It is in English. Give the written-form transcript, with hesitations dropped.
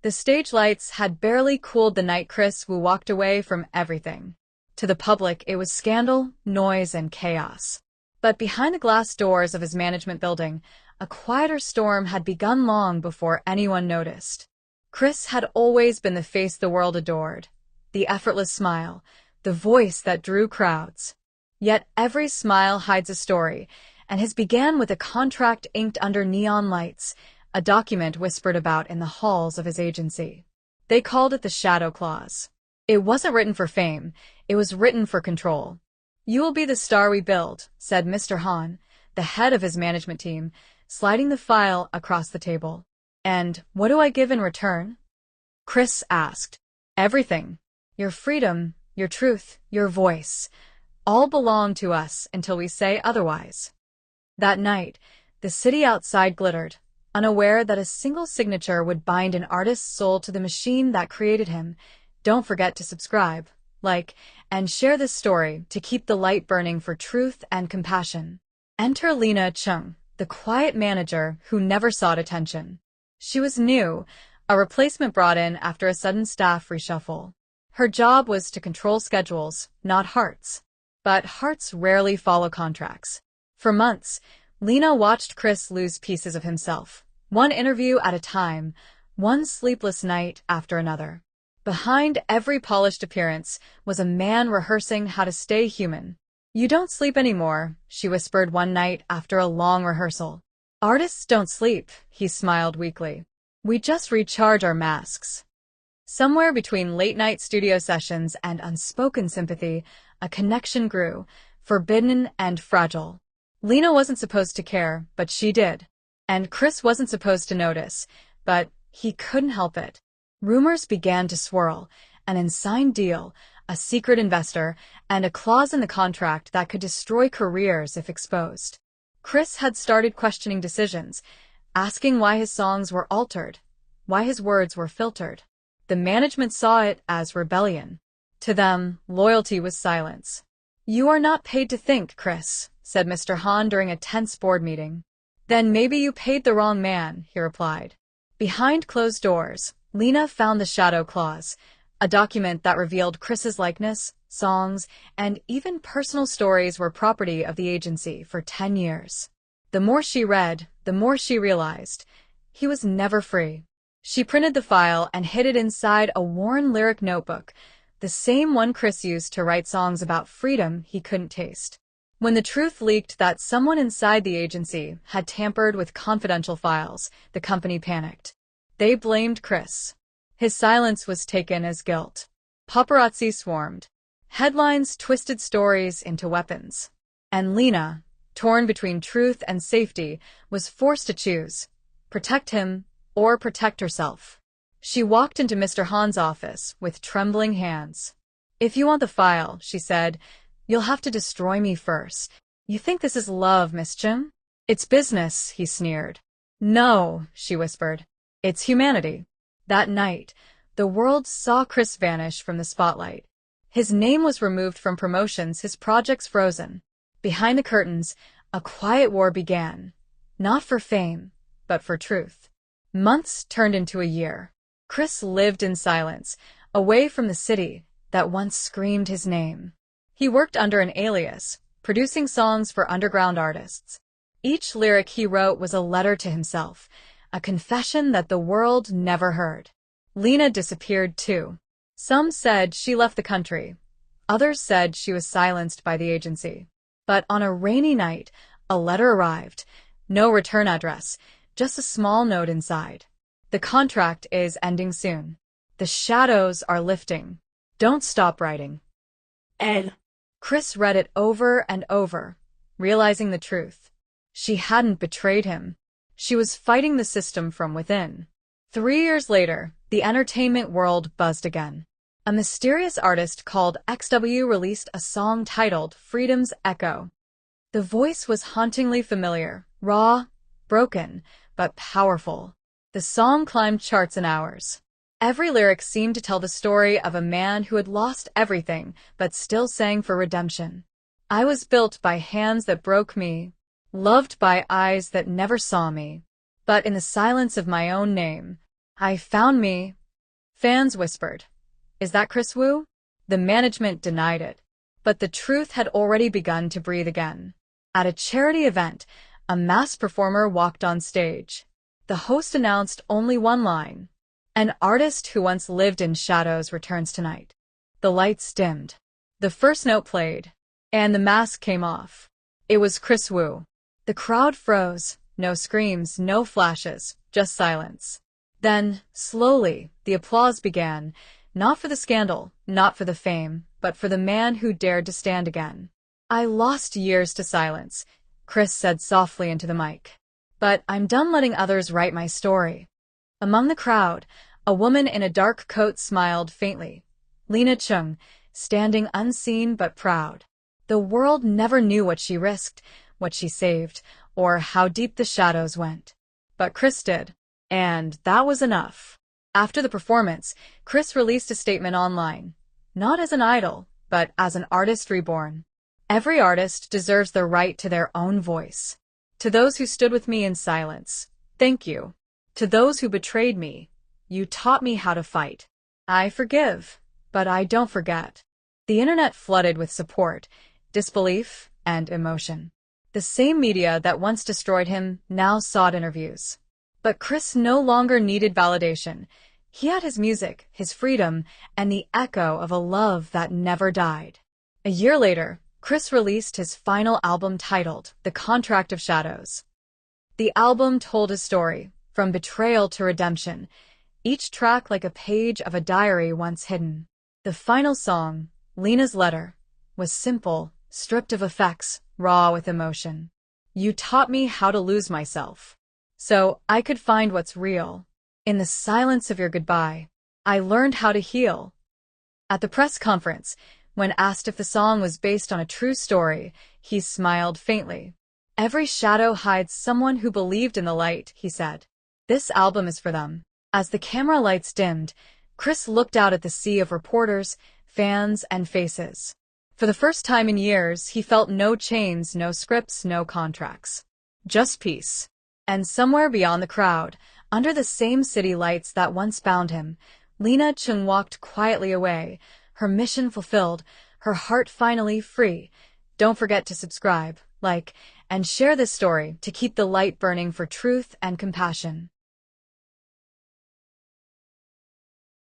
The stage lights had barely cooled the night Kris Wu walked away from everything. To the public, it was scandal, noise, and chaos. But behind the glass doors of his management building, a quieter storm had begun long before anyone noticed. Kris had always been the face the world adored, the effortless smile, the voice that drew crowds. Yet every smile hides a story, and his began with a contract inked under neon lights, a document whispered about in the halls of his agency. They called it the Shadow Clause. It wasn't written for fame, it was written for control. "You will be the star we build," said Mr. Han, the head of his management team, sliding the file across the table. "And what do I give in return?" Kris asked. "Everything. Your freedom, your truth, your voice. All belong to us until we say otherwise." That night, the city outside glittered, unaware that a single signature would bind an artist's soul to the machine that created him. Don't forget to subscribe, like, and share this story to keep the light burning for truth and compassion. Enter Lena Chung, the quiet manager who never sought attention. She was new, a replacement brought in after a sudden staff reshuffle. Her job was to control schedules, not hearts. But hearts rarely follow contracts. For months, Lena watched Kris lose pieces of himself, one interview at a time, one sleepless night after another. Behind every polished appearance was a man rehearsing how to stay human. "You don't sleep anymore," she whispered one night after a long rehearsal. "Artists don't sleep," he smiled weakly. "We just recharge our masks." Somewhere between late-night studio sessions and unspoken sympathy, a connection grew, forbidden and fragile. Lena wasn't supposed to care, but she did. And Kris wasn't supposed to notice, but he couldn't help it. Rumors began to swirl, an unsigned deal, a secret investor, and a clause in the contract that could destroy careers if exposed. Kris had started questioning decisions, asking why his songs were altered, why his words were filtered. The management saw it as rebellion. To them, loyalty was silence. "You are not paid to think, Kris," said Mr. Han during a tense board meeting. "Then maybe you paid the wrong man," he replied. Behind closed doors, Lena found the Shadow Clause, a document that revealed Kris's likeness, songs, and even personal stories were property of the agency for 10 years. The more she read, the more she realized he was never free. She printed the file and hid it inside a worn lyric notebook, the same one Kris used to write songs about freedom he couldn't taste. When the truth leaked that someone inside the agency had tampered with confidential files, the company panicked. They blamed Kris. His silence was taken as guilt. Paparazzi swarmed. Headlines twisted stories into weapons. And Lena, torn between truth and safety, was forced to choose: protect him or protect herself. She walked into Mr. Han's office with trembling hands. "If you want the file," she said, "you'll have to destroy me first." "You think this is love, Miss Chung?" "It's business," he sneered. "No," she whispered. "It's humanity." That night, the world saw Kris vanish from the spotlight. His name was removed from promotions, his projects frozen. Behind the curtains, a quiet war began. Not for fame, but for truth. Months turned into a year. Kris lived in silence, away from the city that once screamed his name. He worked under an alias, producing songs for underground artists. Each lyric he wrote was a letter to himself, a confession that the world never heard. Lena disappeared too. Some said she left the country. Others said she was silenced by the agency. But on a rainy night, a letter arrived. No return address, just a small note inside. "The contract is ending soon. The shadows are lifting. Don't stop writing." And Kris read it over and over, realizing the truth. She hadn't betrayed him. She was fighting the system from within. 3 years later, the entertainment world buzzed again. A mysterious artist called XW released a song titled Freedom's Echo. The voice was hauntingly familiar, raw, broken, but powerful. The song climbed charts in hours. Every lyric seemed to tell the story of a man who had lost everything but still sang for redemption. "I was built by hands that broke me, loved by eyes that never saw me. But in the silence of my own name, I found me, fans whispered. Is that Kris Wu? The management denied it. But the truth had already begun to breathe again. At a charity event, a masked performer walked on stage. The host announced only one line. An artist who once lived in shadows returns tonight. The lights dimmed. The first note played, and the mask came off. It was Kris Wu. The crowd froze. No screams, no flashes, just silence. Then, slowly, the applause began, not for the scandal, not for the fame, but for the man who dared to stand again. I lost years to silence, Kris said softly into the mic. But I'm done letting others write my story. Among the crowd, a woman in a dark coat smiled faintly. Lena Chung, standing unseen but proud. The world never knew what she risked, what she saved, or how deep the shadows went. But Kris did, and that was enough. After the performance, Kris released a statement online. Not as an idol, but as an artist reborn. Every artist deserves the right to their own voice. To those who stood with me in silence, thank you. To those who betrayed me, you taught me how to fight. I forgive, but I don't forget. The internet flooded with support, disbelief, and emotion. The same media that once destroyed him now sought interviews. But Kris no longer needed validation. He had his music, his freedom, and the echo of a love that never died. A year later, Kris released his final album titled The Contract of Shadows. The album told his story, from betrayal to redemption, each track like a page of a diary once hidden. The final song, Lena's Letter, was simple, stripped of effects, raw with emotion. You taught me how to lose myself, so I could find what's real. In the silence of your goodbye, I learned how to heal. At the press conference, when asked if the song was based on a true story, he smiled faintly. Every shadow hides someone who believed in the light, he said. This album is for them. As the camera lights dimmed, Kris looked out at the sea of reporters, fans, and faces. For the first time in years, he felt no chains, no scripts, no contracts. Just peace. And somewhere beyond the crowd, under the same city lights that once bound him, Lena Chung walked quietly away, her mission fulfilled, her heart finally free. Don't forget to subscribe, like, and share this story to keep the light burning for truth and compassion.